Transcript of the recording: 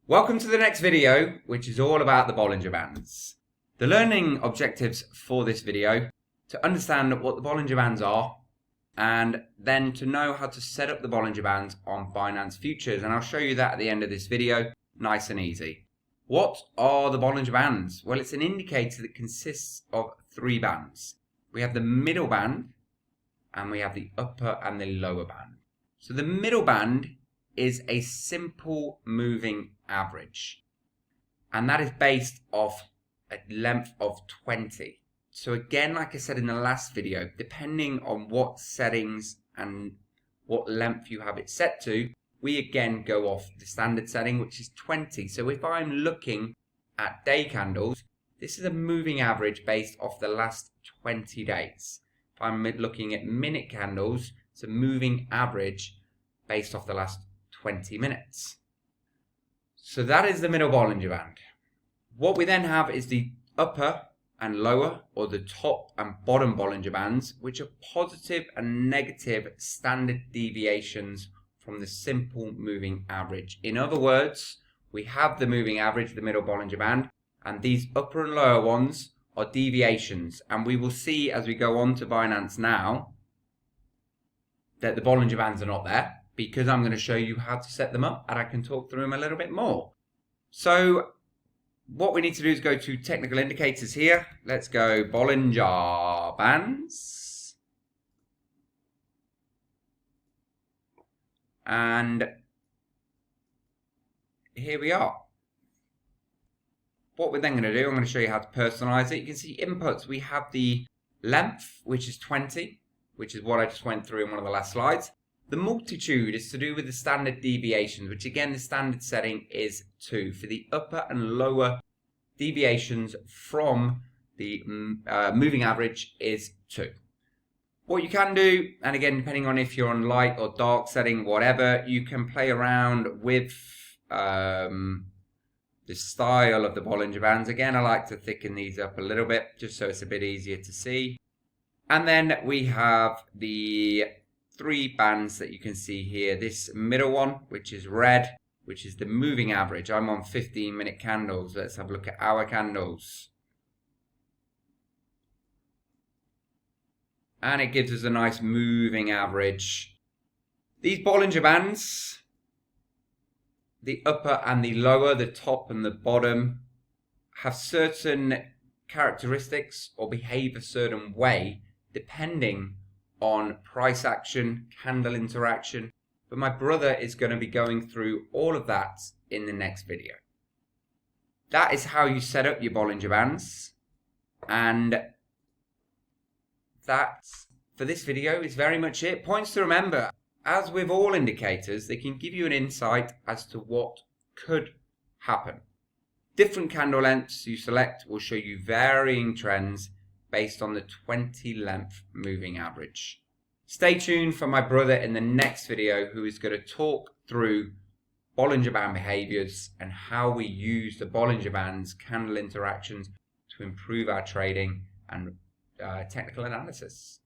Welcome to the next video, which is all about the Bollinger Bands. The learning objectives for this video, to understand what the Bollinger Bands are, and then to know how to set up the Bollinger Bands on Binance Futures. And I'll show you that at the end of this video, nice and easy. What are the Bollinger Bands? Well, it's an indicator that consists of three bands. We have the middle band, and we have the upper and the lower band. So the middle band is a simple moving average, and that is based off a length of 20. So again, like I said in the last video, depending on what settings and what length you have it set to, we again go off the standard setting, which is 20. So if I'm looking at day candles, this is a moving average based off the last 20 days. If I'm looking at minute candles, it's a moving average based off the last 20 minutes. So that is the middle Bollinger Band. What we then have is the upper and lower, or the top and bottom Bollinger Bands, which are positive and negative standard deviations from the simple moving average. In other words, we have the moving average, the middle Bollinger Band, and these upper and lower ones are deviations. And we will see as we go on to Binance now that the Bollinger Bands are not there, because I'm going to show you how to set them up, and I can talk through them a little bit more. So what we need to do is go to technical indicators here. Let's go Bollinger Bands. And here we are. What we're then going to do, I'm going to show you how to personalize it. You can see inputs. We have the length, which is 20, which is what I just went through in one of the last slides. The multitude is to do with the standard deviations, which again, the standard setting is 2 for the upper and lower deviations from the moving average is 2. What you can do, and again, depending on if you're on light or dark setting, whatever, you can play around with the style of the Bollinger Bands. Again, I like to thicken these up a little bit just so it's a bit easier to see. And then we have the three bands that you can see here. This middle one, which is red, which is the moving average. I'm on 15-minute candles. Let's have a look at our candles. And it gives us a nice moving average. These Bollinger Bands, the upper and the lower, the top and the bottom, have certain characteristics or behave a certain way depending on price action, candle interaction. But my brother is going to be going through all of that in the next video. That is how you set up your Bollinger Bands. And that, for this video, is very much it. Points to remember, as with all indicators, they can give you an insight as to what could happen. Different candle lengths you select will show you varying trends based on the 20 length moving average. Stay tuned for my brother in the next video, who is going to talk through Bollinger Band behaviors and how we use the Bollinger Bands candle interactions to improve our trading and technical analysis.